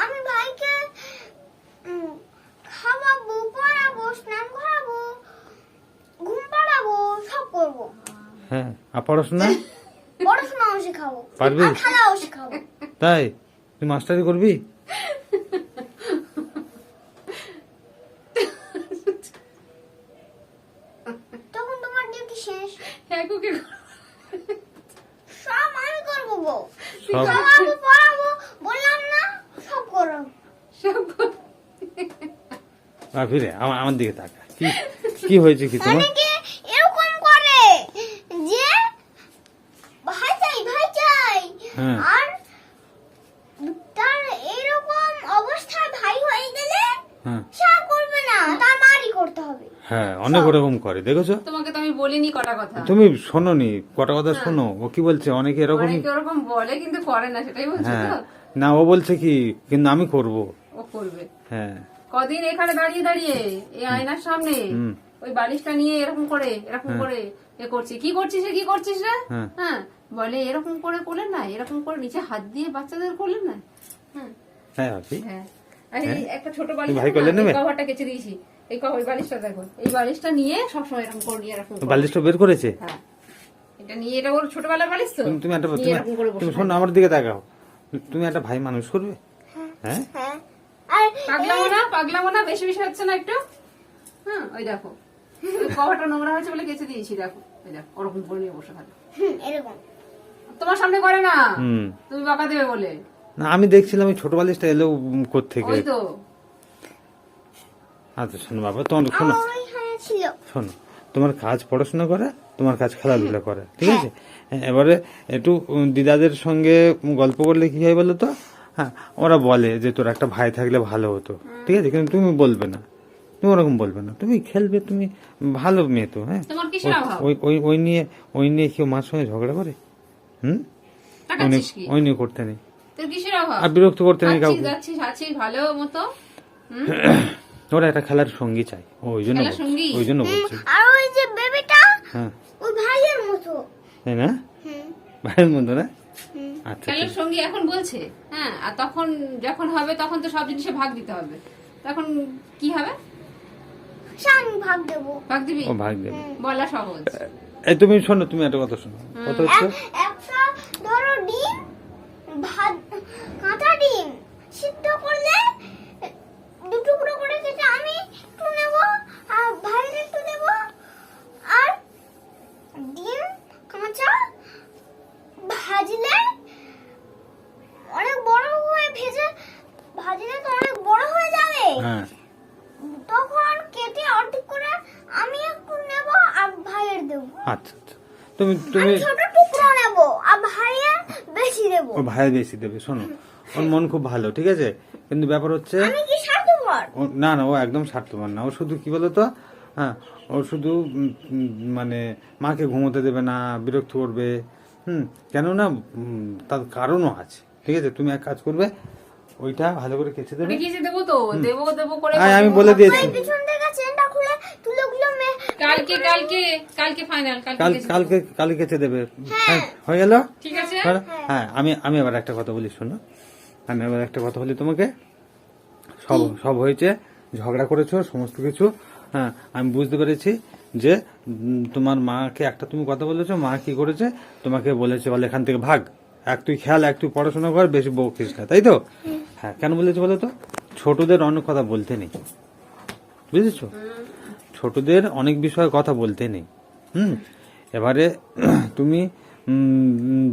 Speaker 3: আমি ভাইকে খাওয়াবো, পড়াবো, স্নান করাবো, ঘুম পাড়াবো, সব করবো।
Speaker 1: হ্যাঁ, আর পড়াশোনা
Speaker 3: পড়াশোনাও শেখাবো,
Speaker 1: পারবি?
Speaker 3: আর খেলাও শেখাবো।
Speaker 1: তাই তুই মাস্টারি করবি?
Speaker 3: তখন তোমার ডিউটি শেষ,
Speaker 2: হ্যাঁ, কুকে
Speaker 3: সব আমি করবো গো।
Speaker 1: সব
Speaker 3: খাওয়াবো, পড়াবো, বললাম না, সব করবো।
Speaker 2: সব কর-
Speaker 1: ফিরে আমার দিকে তাকা, কি হয়েছে কি তোমার?
Speaker 3: অনেকে এরকম করে যে ভাই চাই,
Speaker 1: হ্যাঁ।
Speaker 3: আর তার এরকম অবস্থায় ভাই হয়ে গেলে
Speaker 1: হ্যাঁ,
Speaker 3: সে আর করবে না, তার মারই করতে হবে।
Speaker 1: হ্যাঁ, অনেক ওরকম করে, দেখেছো?
Speaker 2: তোমাকে তো আমি বলিনি কটা কথা।
Speaker 1: তুমি শোনোনি, কটা কথা শোনো, ও কি বলছে? অনেকে এরকম।
Speaker 2: অনেকে ওরকম বলে কিন্তু করে না, সেটাই বলছো
Speaker 1: হ্যাঁ,
Speaker 2: তো?
Speaker 1: না ও বলছে কি, কিন্তু আমি করব।
Speaker 2: ও করবে।
Speaker 1: হ্যাঁ,
Speaker 2: কদিন এখানে দাঁড়িয়ে দাঁড়িয়ে এই আয়নার সামনে
Speaker 1: হুম।
Speaker 2: ওই বালিশটা নিয়ে এরকম করে এ করছি, কি করছিস রে, কি করছিস রে?
Speaker 1: হ্যাঁ।
Speaker 2: হ্যাঁ, বলে এরকম করে করলেন না, এরকম করে নিচে হাত দিয়ে বাচ্চাদের করলেন না। হ্যাঁ,
Speaker 1: হ্যাঁ ভাবি,
Speaker 2: হ্যাঁ। আর এই একটা ছোট বালিশ
Speaker 1: তুমি ভাই
Speaker 2: আছে না,
Speaker 1: করলে নেবে?
Speaker 2: এই কভারটা কেচে দিয়েছি, এই কভার বালিশটা দেখো, এই বালিশটা নিয়ে সবসময় এরকম করে নিয়ে এরকম করে।
Speaker 1: বালিশটা বের করেছে?
Speaker 2: হ্যাঁ, এটা নিয়ে, এটা ওর ছোটবেলার বালিশ তো,
Speaker 1: তুমি একটা
Speaker 2: নিয়ে এরকম করে
Speaker 1: তুমি
Speaker 2: বসে
Speaker 1: শোনো, আমার দিকে তাকাও। তুমি একটা ভাই মানুষ করবে? হ্যাঁ,
Speaker 3: হ্যাঁ, আর
Speaker 2: পাগলামো না, বেশি বেশি হচ্ছে না একটু? হ্যাঁ, ওই দেখো, ওই কভারটা নোংরা হয়েছে বলে কেচে দিয়েছি, দেখো, ওই দেখো, ওরকম করে নিয়ে বসে থাকে।
Speaker 3: এরকম
Speaker 2: তোমার সামনে করে না,
Speaker 1: হুম।
Speaker 2: তুমি বকা দেবে বলে।
Speaker 1: না আমি দেখছিলাম ওই ছোট বালিশটা এলো কোত্থেকে।
Speaker 2: ওই তো,
Speaker 1: আচ্ছা শোনো বাবা, তোমার শোনো,
Speaker 3: আমার ওইখানে ছিল।
Speaker 1: শোনো, তোমার কাজ পড়াশোনা করা, তোমার কাজ খেলাধুলা করা, ঠিক আছে? এবারে একটু দিদাদের সঙ্গে গল্প করলে কি হয় বলো তো? হ্যাঁ, ওরা বলে যে তোর একটা ভাই থাকলে ভালো হতো, ঠিক আছে? কিন্তু তুমি বলবে না, তুমি ওরকম বলবে না, তুমি খেলবে, তুমি ভালো মেয়ে তো। হ্যাঁ,
Speaker 2: তোমার কিসের অভাব?
Speaker 1: ওই নিয়ে কেউ মার সঙ্গে ঝগড়া করে? হুম,
Speaker 2: তাকাচ্ছিস কি?
Speaker 1: ওই নিয়ে করতে নেই,
Speaker 2: তোর কিসের অভাব?
Speaker 1: আর বিরক্ত করতে নেই কাউকে।
Speaker 2: যাচ্ছিস আছিস ভালো মতো,
Speaker 1: ওরা একটা খেলার সঙ্গী চাই, ওই জন্য
Speaker 2: খেলার সঙ্গী?
Speaker 1: ওই জন্য বলছি।
Speaker 3: আর ওই যে বেবিটা
Speaker 1: হ্যাঁ,
Speaker 3: ওই ভাইয়ের মতো।
Speaker 1: তাই না?
Speaker 3: হুম,
Speaker 1: ভাইয়ের মতো না? আচ্ছা,
Speaker 2: খেলার
Speaker 1: ঠিক।
Speaker 2: সঙ্গী এখন বলছে, হ্যাঁ, আর তখন যখন হবে তখন তো সব জিনিসে ভাগ দিতে হবে, তখন কি হবে?
Speaker 3: সে আমি ভাগ দেবো।
Speaker 2: ভাগ দিবি?
Speaker 1: ও ভাগ দেবে।
Speaker 2: বলা সহজ।
Speaker 1: এই তুমি শোনো, তুমি একটা কথা শোনো, কথা হচ্ছে
Speaker 3: একটা ধরো ডিম, ভাত, কাঁচা ডিম সিদ্ধ করলে 2 টুকরো করে কেটে আমি একটু নেবো, আর ভাইয়ের একটু দেবো, আর ডিম কাঁচা ভাজলে অনেক বড় হয়ে ভাজলে তো অনেক বড় হয়ে যাবে,
Speaker 1: হ্যাঁ,
Speaker 3: তখন কেটে অর্ধেক করে আমি একটু নেবো আর ভাইয়ের দেবো।
Speaker 1: আচ্ছা আচ্ছা, তুমি
Speaker 3: আমি ছোট টুকরো নেবো আর ভাইয়ের বেশি দেবো।
Speaker 1: ও ভাই বেশি দেবে। শোনো, ওর মন খুব ভালো, ঠিক আছে? কিন্তু ব্যাপার হচ্ছে
Speaker 3: আমি কি স্বার্থপর?
Speaker 1: না না, ও একদম স্বার্থপর না, ও শুধু কি বলতো, হ্যাঁ, ও শুধু মানে মাকে ঘুমোতে দেবে না, বিরক্ত করবে। কেননা তার কারণও আছে। ঠিক আছে, তুমি এক কাজ করবে, ওইটা ভালো করে কেচে দেবে।
Speaker 2: লিখেছে দেবো তো, দেবো দেবো করে
Speaker 1: হ্যাঁ, আমি বলে দিয়েছি।
Speaker 3: পিছন থেকে চেনটা খুলে তুলোগুলো
Speaker 2: কালকে কালকে কালকে ফাইনাল,
Speaker 1: কালকে কেচে দেবে। হ্যাঁ, হয়ে গেল।
Speaker 2: ঠিক আছে।
Speaker 1: হ্যাঁ, আমি আবার একটা কথা বলি, শোনো। আমি আবার একটা কথা বলি তোমাকে। সব হয়েছে, ঝগড়া করেছো, সমস্ত কিছু। হ্যাঁ, আমি বুঝতে পেরেছি যে তোমার মাকে একটা তুমি কথা বলেছো, মা কি করেছে, তোমাকে বলেছে বলে এখান থেকে ভাগ, এক তুই খেয়াল, এক তুই পড়াশোনা কর, বেশি বকিস না, তাই তো? হ্যাঁ, কেন বলেছে বলো তো? ছোটদের অনেক কথা বলতে নেই, বুঝেছো? ছোটদের অনেক বিষয়ে কথা বলতে নেই। এবারে তুমি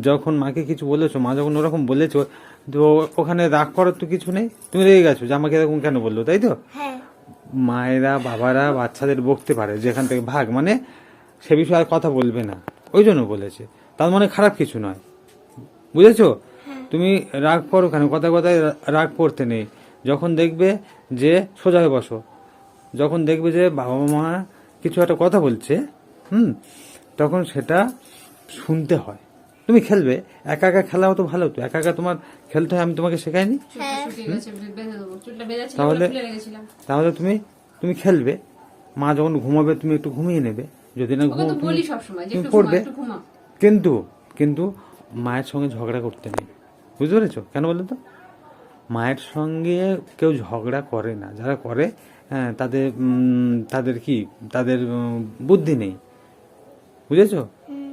Speaker 1: যখন মাকে কিছু বলেছো, মা যখন ওরকম বলেছো, তো ওখানে রাগ করার তো কিছু নেই। তুমি রেগে গেছো যে আমাকে এরকম কেন বললো, তাই তো?
Speaker 3: হ্যাঁ
Speaker 1: মায়েরা বাবারা বাচ্চাদের বকতে পারে যে এখান থেকে ভাগ, মানে সে বিষয়ে আর কথা বলবে না, ওই জন্য বলেছে। তার মানে খারাপ কিছু নয়, বুঝেছো? তুমি রাগ করো কেন? কথায় কথায় রাগ করতে নেই। যখন দেখবে যে সোজা হয়ে বসো, যখন দেখবে যে বাবা মা কিছু একটা কথা বলছে, তখন সেটা শুনতে হয়। তুমি খেলবে, একা একা খেলাও তো ভালো, তো একা একা তোমার খেলতে হয়, আমি তোমাকে শেখাইনি? তাহলে তুমি খেলবে, মা যখন ঘুমাবে তুমি একটু ঘুমিয়ে নেবে, যদি না ঘুমো তুমি পড়বে। কিন্তু মায়ের সঙ্গে ঝগড়া করতে নেই, বুঝতে পেরেছো? কেন বলো তো? মায়ের সঙ্গে কেউ ঝগড়া করে না, যারা করে তাদের বুদ্ধি নেই, বুঝেছো?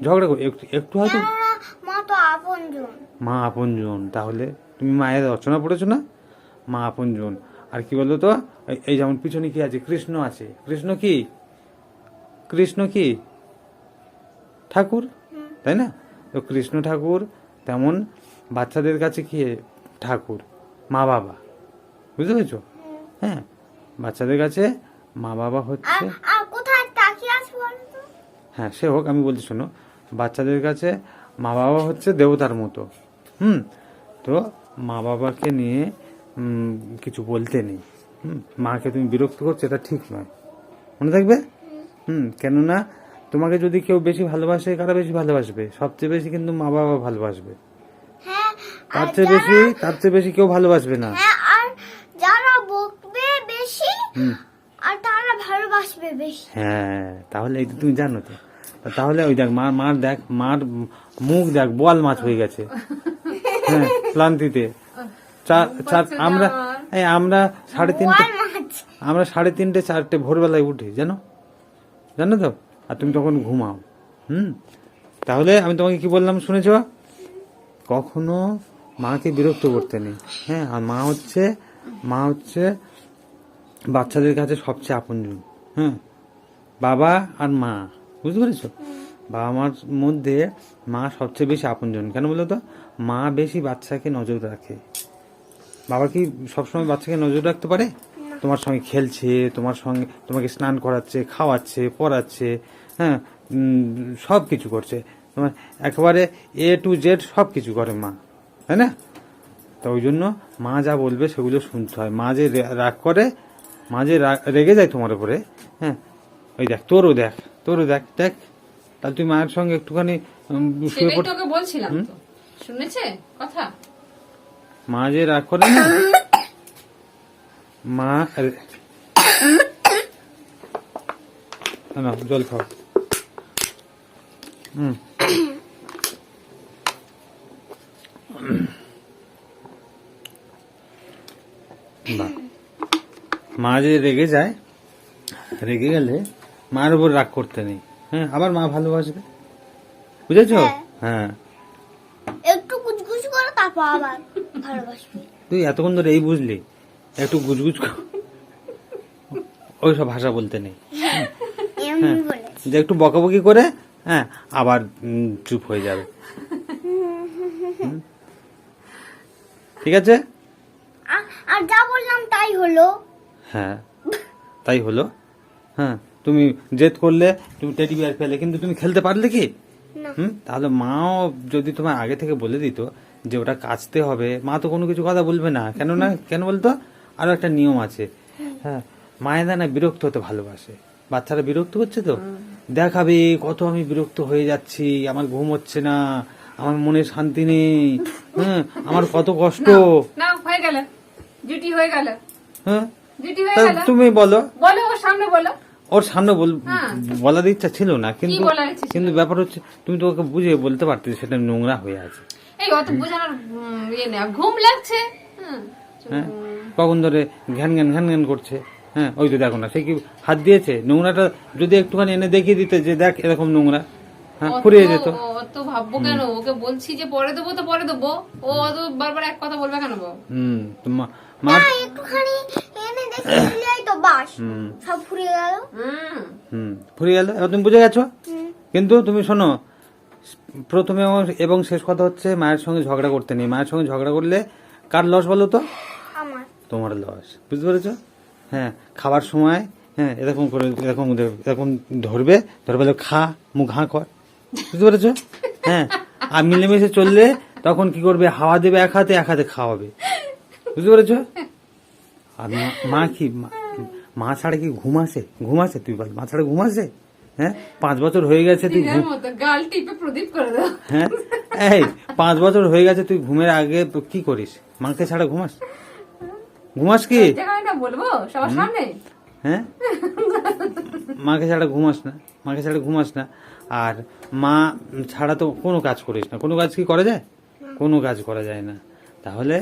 Speaker 1: ঝগড়া করে একটু হয়তো
Speaker 3: মা তো আপনজন।
Speaker 1: মা আপনজন, তাহলে তুমি মায়ের রচনা পড়েছো না? মা আপনজন। আর কি বলতো তো, এই যেমন পিছনে কি আছে, কৃষ্ণ আছে। কৃষ্ণ কি ঠাকুর, তাই না? তো কৃষ্ণ ঠাকুর তেমন বাচ্চাদের কাছে কি ঠাকুর, মা বাবা, বুঝতে পেরেছো? হ্যাঁ, বাচ্চাদের কাছে মা বাবা হচ্ছে,
Speaker 3: আর কোথায় তাকিয়ে আছে বলো তো?
Speaker 1: হ্যাঁ সে হোক, আমি বলছি শোনো, বাচ্চাদের কাছে মা বাবা হচ্ছে দেবতার মতো। তো মা বাবাকে নিয়ে কিছু বলতে নেই। মাকে তুমি বিরক্ত করছো, এটা ঠিক নয়, মনে থাকবে। কেননা তোমাকে যদি কেউ বেশি ভালোবাসে, কারা বেশি ভালোবাসবে? সবচেয়ে বেশি কিন্তু মা বাবা ভালোবাসবে,
Speaker 3: হ্যাঁ
Speaker 1: তার চেয়ে বেশি কেউ ভালোবাসবে না।
Speaker 3: হ্যাঁ, আর যারা বকবে বেশি আর তারা ভালোবাসবে বেশি।
Speaker 1: হ্যাঁ, তাহলে এই তুমি জানো তো। তাহলে ওই দেখ, মার মুখ দেখ, বোয়াল মাছ হয়ে গেছে। হ্যাঁ, ক্লান্তিতে। আমরা 3:30 4টে ভোরবেলায় উঠি, জানো তো? আর তুমি তখন ঘুমাও। তাহলে আমি তোমাকে কি বললাম শুনেছো? কখনো মাকে বিরক্ত করতে নেই। হ্যাঁ, আর মা হচ্ছে বাচ্চাদের কাছে সবচেয়ে আপনজন। হ্যাঁ, বাবা আর মা, বুঝতে পেরেছো? বাবা মার মধ্যে মা সবচেয়ে বেশি আপনজন। কেন বলো তো? মা বেশি বাচ্চাকে নজর রাখে। বাবা কি সবসময় বাচ্চাকে নজর রাখতে পারে? তোমার সঙ্গে খেলছে, তোমাকে স্নান করাচ্ছে, খাওয়াচ্ছে, পড়াচ্ছে, হ্যাঁ, সব কিছু করছে, তোমার একেবারে A to Z সব কিছু করে মা, তাই না? তো ওই জন্য মা যা বলবে সেগুলো শুনতে হয়। মা যে রাগ করে, মা যে রেগে যায় তোমার উপরে, হ্যাঁ, ওই দেখ, তোরও দেখ। তাহলে তুই মায়ের সঙ্গে একটুখানি শুয়ে পড়।
Speaker 2: তোকে বলছিলাম তো, শুনেছে কথা?
Speaker 1: মা যে রাগ করে না, মা না, জল খাও। মা যে রেগে যায়, রেগে গেলে মার উপর রাগ করতে নেই। হ্যাঁ, আবার মা ভালোবাসবে, বুঝেছো? হ্যাঁ,
Speaker 3: একটু গুজগুজ করে তারপর আবার ভালোবাসবে।
Speaker 1: তুই এতক্ষণ ধরে এই বুঝলি, একটু গুজগুজ ওইসব ভাষা বলতে নেই।
Speaker 3: এমনি বলে
Speaker 1: যে একটু বকাবকি করে, হ্যাঁ, আবার চুপ হয়ে যাবে। ঠিক আছে?
Speaker 3: আর যা বললাম তাই হলো।
Speaker 1: হ্যাঁ, তাই হলো। হ্যাঁ, তুমি জেদ করলে, তুমি টেডি বিয়ার ফেলে, কিন্তু তুমি খেলতে পারলে কি?
Speaker 3: না।
Speaker 1: তাহলে মাও যদি তোমার আগে থেকে বলে দিত যে ওটা কাচতে হবে, মা তো কোনো কিছু কথা বলবে না। কেন বলতো? আরো একটা নিয়ম আছে। হ্যাঁ, মায়েরা না বিরক্ত হতে ভালোবাসে। বাচ্চারা বিরক্ত হচ্ছে তো দেখাবে কত আমি বিরক্ত হয়ে যাচ্ছি, আমার ঘুম হচ্ছে না, আমার মনে শান্তি নেই, হ্যাঁ আমার কত কষ্ট।
Speaker 2: না হয়ে গেল, ডিউটি হয়ে গেল,
Speaker 1: হ্যাঁ
Speaker 2: ডিউটি হয়ে
Speaker 1: তা
Speaker 2: গেল।
Speaker 1: তুমি বলো,
Speaker 2: বলো ওর সামনে বলো।
Speaker 1: ওর সামনে
Speaker 2: হ্যাঁ।
Speaker 1: বলার ইচ্ছা ছিল না, কিন্তু
Speaker 2: বলার ইচ্ছে ছিল?
Speaker 1: কিন্তু ব্যাপার হচ্ছে তুমি তো ওকে বুঝিয়ে বলতে পারতে সেটা নোংরা হয়ে আছে।
Speaker 2: এই অত বোঝানোর ইয়ে নেই, ঘুম লাগছে।
Speaker 1: হ্যাঁ কখন ধরে ঘ্যান ঘ্যান ঘ্যান ঘ্যান করছে। হ্যাঁ ওই তো দেখো না, সে কি হাত দিয়েছে? নোংরাটা যদি একটুখানি এনে দেখিয়ে দিতে যে দেখ এরকম নোংরা, হ্যাঁ ফুরিয়ে যেত।
Speaker 2: অত ভাববো কেন? ওকে বলছি যে পরে দেবো তো পরে দেবো, ও অত বারবার এক কথা বলবে কেন বাবা?
Speaker 1: তো মা
Speaker 3: না একটুখানি এনে দেখিয়ে দিলেই তো বাস সব ফুরিয়ে গেল।
Speaker 1: ফুরিয়ে গেল। এবার তুমি বুঝে গেছো।
Speaker 3: হুম।
Speaker 1: কিন্তু তুমি শোনো, প্রথমে এবং শেষ কথা হচ্ছে মায়ের সঙ্গে ঝগড়া করতে নেই। মায়ের সঙ্গে ঝগড়া করলে কার লস বলো তো?
Speaker 3: আমার
Speaker 1: তোমার লস, বুঝতে পেরেছো? হ্যাঁ খাবার সময় হ্যাঁ এরকম করে এরকম ধরবে, বলে খা, মুখ হাঁ কর, বুঝতে পেরেছো? হ্যাঁ আর মিলেমিশে চললে তখন কি করবে? হাওয়া দেবে এক হাতে, এক হাতে খাওয়াবে, বুঝতে পেরেছো? আর মা কি মা ছাড়া কি ঘুম আসে? তুই বল, মা ছাড়া ঘুম আসে? হ্যাঁ 5 বছর হয়ে গেছে তুই
Speaker 2: গাল টিপে প্রদীপ করে দাও।
Speaker 1: হ্যাঁ এই 5 বছর হয়ে গেছে তুই ঘুমের আগে কি করিস? মাকে ছাড়া ঘুমাস কি?
Speaker 2: জায়গায় না বলবো সবার সামনে?
Speaker 1: হ্যাঁ মাকে ছাড়া ঘুমাস না। আর মা ছাড়া তো কোনো কাজ করিস না। কোনো কাজ কি করা যায়? কোনো কাজ করা যায় না। তাহলে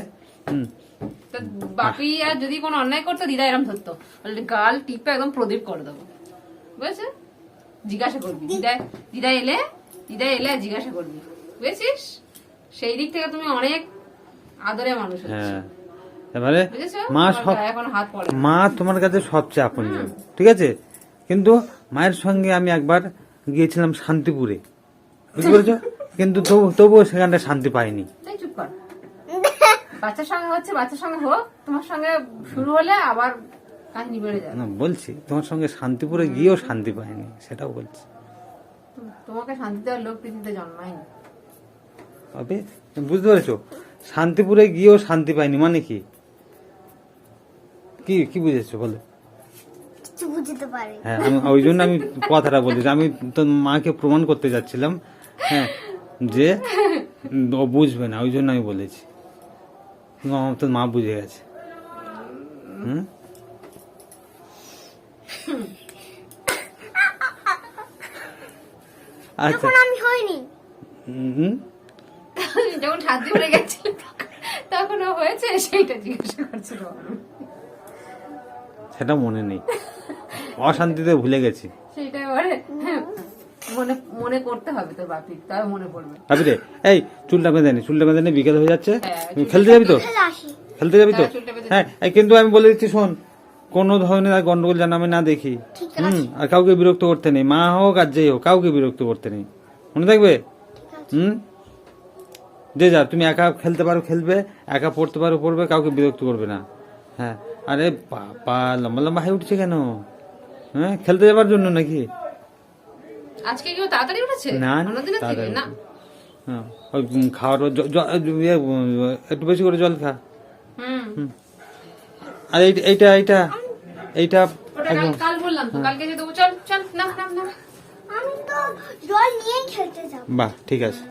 Speaker 2: তো বাপি আর যদি কোনো অন্যায় করতো দিদা এরম ধরতো, বললে গাল টিপে একদম প্রদীপ করে দেবো, বুঝেছিস? জিজ্ঞাসা করবি দিদা এলে জিজ্ঞাসা করবি, বুঝেছিস? সেই দিক থেকে তুমি অনেক আদরে মানুষ হচ্ছে,
Speaker 1: হ্যাঁ এবারে
Speaker 2: বুঝেছো? এখন হাত পড়ে।
Speaker 1: মা তোমার কাছে সবচেয়ে আপনজন, ঠিক আছে? কিন্তু মায়ের সঙ্গে আমি একবার গিয়েছিলাম শান্তিপুরে, বুঝতে পেরেছো? কিন্তু তবুও সেখানটা শান্তি পাইনি।
Speaker 2: তাই চুপ কর। বাচ্চার সঙ্গে হচ্ছে, বাচ্চার সঙ্গে হোক, তোমার সঙ্গে শুরু হলে আবার কাহিনী বেড়ে যাবে।
Speaker 1: না বলছি তোমার সঙ্গে শান্তিপুরে গিয়েও শান্তি পাইনি, সেটাও বলছি।
Speaker 2: তোমাকে শান্তি দেওয়ার লোক পৃথিবীতে জন্মায়নি।
Speaker 1: তবে বুঝতে পেরেছো? শান্তিপুরে গিয়েও শান্তি পাইনি মানে কি? কি বুঝেছো বলো?
Speaker 3: কিছু বুঝতে পারি।
Speaker 1: হ্যাঁ ওই জন্য আমি কথাটা বলেছি। আমি তো মাকে প্রমাণ করতে যাচ্ছিলাম, হ্যাঁ যে ও বুঝবে না, ওই জন্য আমি বলেছি। তো মা বুঝে গেছে। আচ্ছা
Speaker 3: এখন আমি হইনি।
Speaker 2: যখন শান্তি পড়ে গেছিল তখন ও হয়েছে, সেইটা জিজ্ঞাসা করছিল।
Speaker 1: সেটা মনে নেই, অশান্তিতে ভুলে গেছি।
Speaker 2: সেইটা এবারে মনে মনে করতে হবে তোর বাপি, তাই মনে পড়বে।
Speaker 1: ভাবি রে, এই চুলটা বেঁধে নি, বিকেল হয়ে যাচ্ছে।
Speaker 2: হ্যাঁ,
Speaker 1: খেলতে যাবি তো?
Speaker 3: খেলে আসি।
Speaker 1: খেলতে যাবি তো?
Speaker 2: হ্যাঁ, চুলটা বেঁধে
Speaker 1: হ্যাঁ কিন্তু আমি বলে দিচ্ছি, শোন, কোনো ধরনের আর গন্ডগোল যেন আমি না দেখি।
Speaker 3: ঠিক আছে।
Speaker 1: আর কাউকে বিরক্ত করতে নেই, মা হোক আর যেই হোক, কাউকে বিরক্ত করতে নেই, মনে থাকবে? যে যা, তুমি একা খেলতে পারো খেলবে, একা পড়তে পারো পড়বে, কাউকে বিরক্ত করবে না। হ্যাঁ আরে বাবা লম্বা লম্বা হাই উঠছে কেন? হ্যাঁ খেলতে যাবার জন্য নাকি?
Speaker 2: আজকে কেউ তাড়াতাড়ি উঠেছে?
Speaker 1: না
Speaker 2: অন্যদিনের থেকে না।
Speaker 1: হ্যাঁ ওই খাওয়ার একটু বেশি করে জল খা। আর এইটা
Speaker 2: ওটা কাল বললাম তো, কালকে যে দেবো। চল চল, না না না।
Speaker 3: আমি তো জল নিয়েই খেলতে যাব।
Speaker 1: বাহ ঠিক আছে।